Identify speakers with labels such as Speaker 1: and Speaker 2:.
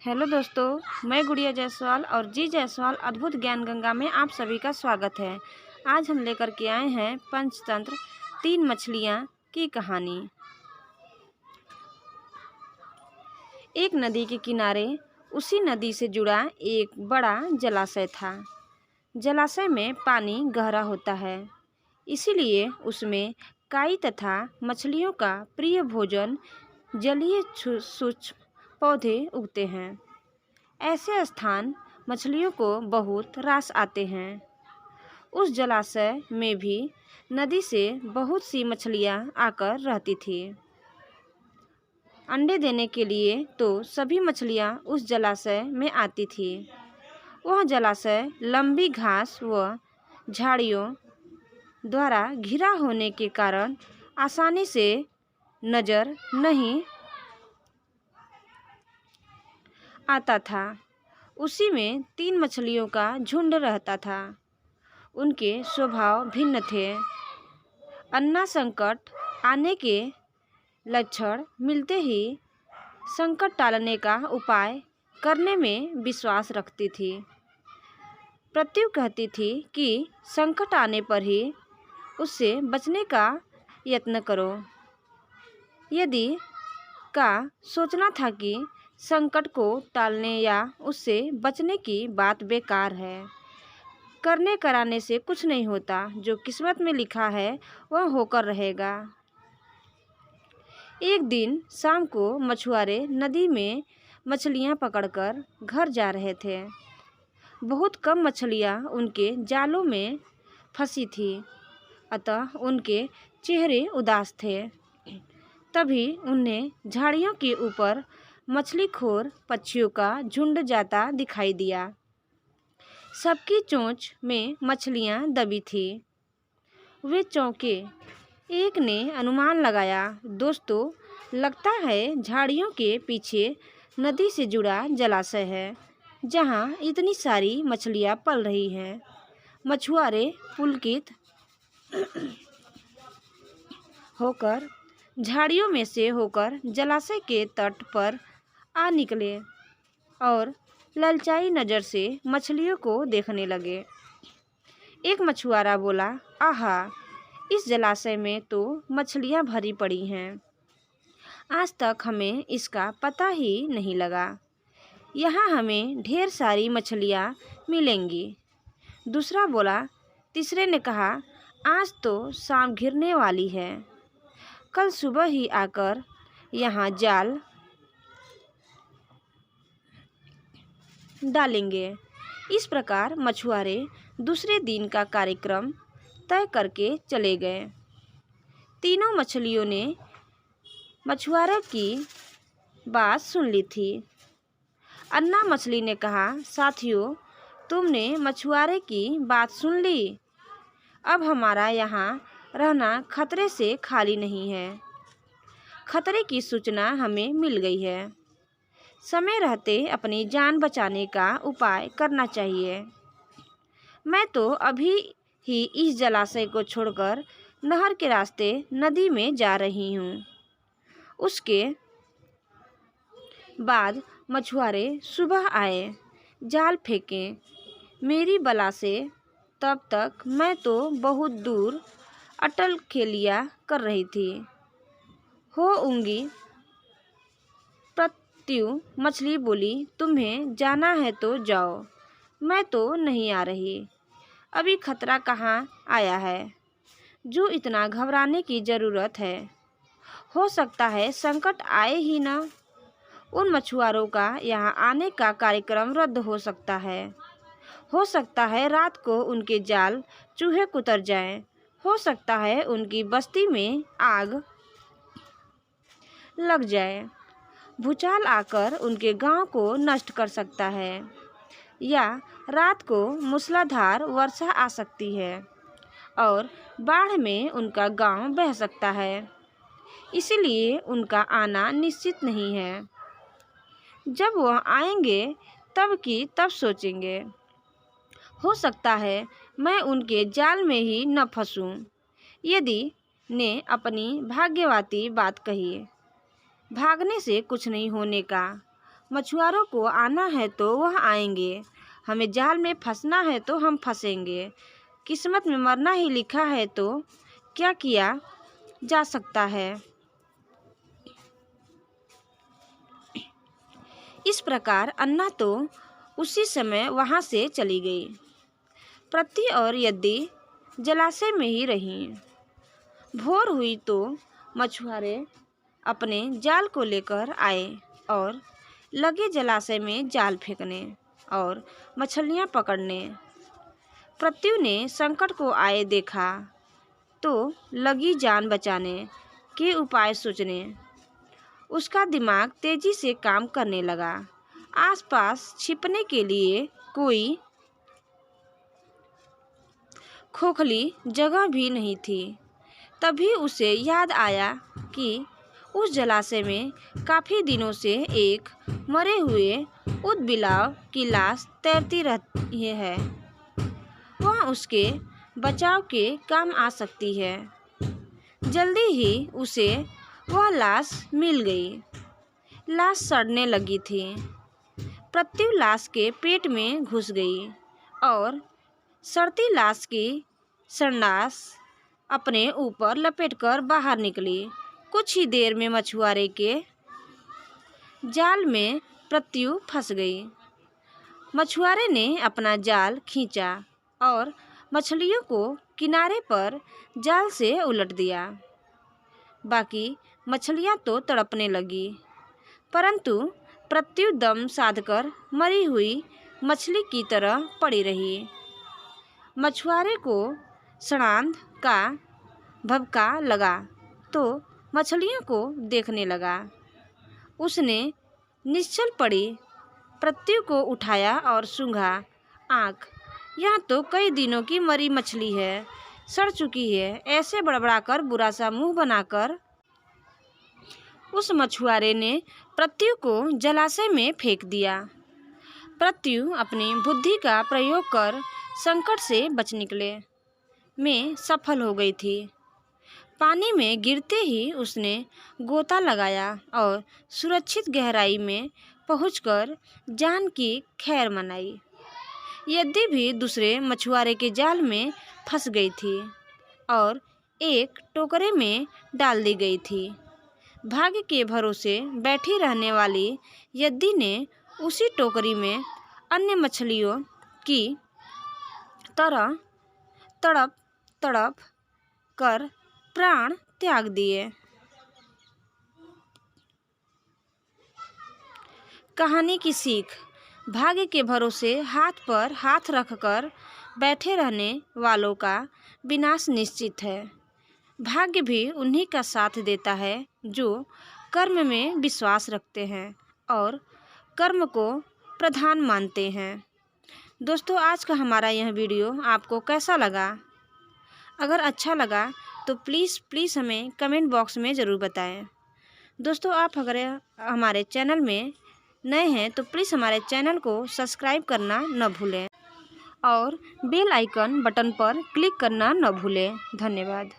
Speaker 1: Hello दोस्तों, मैं गुड़िया जायसवाल और जी जायसवाल अद्भुत ज्ञान गंगा में आप सभी का स्वागत है। आज हम लेकर के आए हैं पंचतंत्र 3 मछलियाँ की कहानी। एक नदी के किनारे उसी नदी से जुड़ा एक बड़ा जलाशय था। जलाशय में पानी गहरा होता है, इसीलिए उसमें काई तथा मछलियों का प्रिय भोजन जलीय सूक्ष्म पौधे उगते हैं। ऐसे स्थान मछलियों को बहुत रास आते हैं। उस जलाशय में भी नदी से बहुत सी मछलियाँ आकर रहती थी। अंडे देने के लिए तो सभी मछलियाँ उस जलाशय में आती थी। वह जलाशय लंबी घास व झाड़ियों द्वारा घिरा होने के कारण आसानी से नजर नहीं आता था। उसी में 3 मछलियों का झुंड रहता था। उनके स्वभाव भिन्न थे। अन्ना संकट आने के लक्षण मिलते ही संकट टालने का उपाय करने में विश्वास रखती थी। प्रत्यु कहती थी कि संकट आने पर ही उससे बचने का यत्न करो। यदि का सोचना था कि संकट को टालने या उससे बचने की बात बेकार है। करने कराने से कुछ नहीं होता। जो किस्मत में लिखा है वह होकर रहेगा। एक दिन शाम को मछुआरे नदी में मछलियां पकड़कर घर जा रहे थे। बहुत कम मछलियां उनके जालों में फंसी थी, अतः उनके चेहरे उदास थे। तभी उन्हें झाड़ियों के ऊपर मछलीखोर पक्षियों का झुंड जाता दिखाई दिया। सबकी चोंच में मछलियां दबी थी। वे चौंके। एक ने अनुमान लगाया, दोस्तों, लगता है झाड़ियों के पीछे नदी से जुड़ा जलाशय है, जहां इतनी सारी मछलियां पल रही हैं। मछुआरे पुलकित होकर झाड़ियों में से होकर जलाशय के तट पर आ निकले और ललचाई नज़र से मछलियों को देखने लगे। एक मछुआरा बोला, आहा, इस जलाशय में तो मछलियां भरी पड़ी हैं। आज तक हमें इसका पता ही नहीं लगा। यहाँ हमें ढेर सारी मछलियां मिलेंगी। दूसरा बोला। तीसरे ने कहा, आज तो शाम घिरने वाली है। कल सुबह ही आकर यहाँ जाल डालेंगे। इस प्रकार मछुआरे दूसरे दिन का कार्यक्रम तय करके चले गए। तीनों मछलियों ने मछुआरे की बात सुन ली थी। अन्ना मछली ने कहा, साथियों, तुमने मछुआरे की बात सुन ली। अब हमारा यहाँ रहना खतरे से खाली नहीं है। खतरे की सूचना हमें मिल गई है। समय रहते अपनी जान बचाने का उपाय करना चाहिए। मैं तो अभी ही इस जलाशय को छोड़कर नहर के रास्ते नदी में जा रही हूँ। उसके बाद मछुआरे सुबह आए, जाल फेंके मेरी बला से। तब तक मैं तो बहुत दूर अटल खेलिया कर रही थी। होऊंगी। प्रत्यु मछली बोली, तुम्हें जाना है तो जाओ, मैं तो नहीं आ रही। अभी खतरा कहाँ आया है जो इतना घबराने की ज़रूरत है। हो सकता है संकट आए ही ना। उन मछुआरों का यहाँ आने का कार्यक्रम रद्द हो सकता है। हो सकता है रात को उनके जाल चूहे कुतर जाएं। हो सकता है उनकी बस्ती में आग लग जाए। भूचाल आकर उनके गांव को नष्ट कर सकता है, या रात को मूसलाधार वर्षा आ सकती है और बाढ़ में उनका गांव बह सकता है। इसलिए उनका आना निश्चित नहीं है। जब वह आएंगे तब की तब सोचेंगे। हो सकता है मैं उनके जाल में ही न फंसूं। यदि ने अपनी भाग्यवती बात कही। भागने से कुछ नहीं होने का। मछुआरों को आना है तो वह आएंगे, हमें जाल में फंसना है तो हम फंसेंगे, किस्मत में मरना ही लिखा है तो क्या किया जा सकता है। इस प्रकार अन्ना तो उसी समय वहाँ से चली गई। प्रति और यदि जलाशय में ही रहीं। भोर हुई तो मछुआरे अपने जाल को लेकर आए और लगे जलाशय में जाल फेंकने और मछलियाँ पकड़ने। प्रत्यु ने संकट को आए देखा तो लगी जान बचाने के उपाय सोचने। उसका दिमाग तेजी से काम करने लगा। आसपास छिपने के लिए कोई खोखली जगह भी नहीं थी। तभी उसे याद आया कि उस जलाशय में काफ़ी दिनों से एक मरे हुए ऊदबिलाव की लाश तैरती रहती है। वह उसके बचाव के काम आ सकती है। जल्दी ही उसे वह लाश मिल गई। लाश सड़ने लगी थी। प्रत्यु लाश के पेट में घुस गई और सड़ती लाश की संडास अपने ऊपर लपेटकर बाहर निकली। कुछ ही देर में मछुआरे के जाल में प्रत्यु फंस गई। मछुआरे ने अपना जाल खींचा और मछलियों को किनारे पर जाल से उलट दिया। बाकी मछलियां तो तड़पने लगी, परंतु प्रत्यु दम साधकर मरी हुई मछली की तरह पड़ी रही। मछुआरे को सड़ांध का भभका लगा तो मछलियों को देखने लगा। उसने निश्चल पड़ी प्रत्यु को उठाया और सूंघा। आँख, यह तो कई दिनों की मरी मछली है, सड़ चुकी है। ऐसे बड़बड़ाकर बुरा सा मुंह बनाकर उस मछुआरे ने प्रत्यु को जलाशय में फेंक दिया। प्रत्यु अपनी बुद्धि का प्रयोग कर संकट से बच निकले में सफल हो गई थी। पानी में गिरते ही उसने गोता लगाया और सुरक्षित गहराई में पहुंचकर जान की खैर मनाई। यदि भी दूसरे मछुआरे के जाल में फंस गई थी और एक टोकरे में डाल दी गई थी। भाग्य के भरोसे बैठी रहने वाली यदि ने उसी टोकरी में अन्य मछलियों की तरह तड़प तड़प कर प्राण त्याग दिए। कहानी की सीख। भाग्य के भरोसे हाथ पर हाथ रखकर बैठे रहने वालों का विनाश निश्चित है। भाग्य भी उन्हीं का साथ देता है जो कर्म में विश्वास रखते हैं और कर्म को प्रधान मानते हैं। दोस्तों, आज का हमारा यह वीडियो आपको कैसा लगा? अगर अच्छा लगा तो प्लीज़ हमें कमेंट बॉक्स में ज़रूर बताएं। दोस्तों, आप अगर हमारे चैनल में नए हैं तो प्लीज़ हमारे चैनल को सब्सक्राइब करना न भूलें और बेल आइकन बटन पर क्लिक करना न भूलें। धन्यवाद।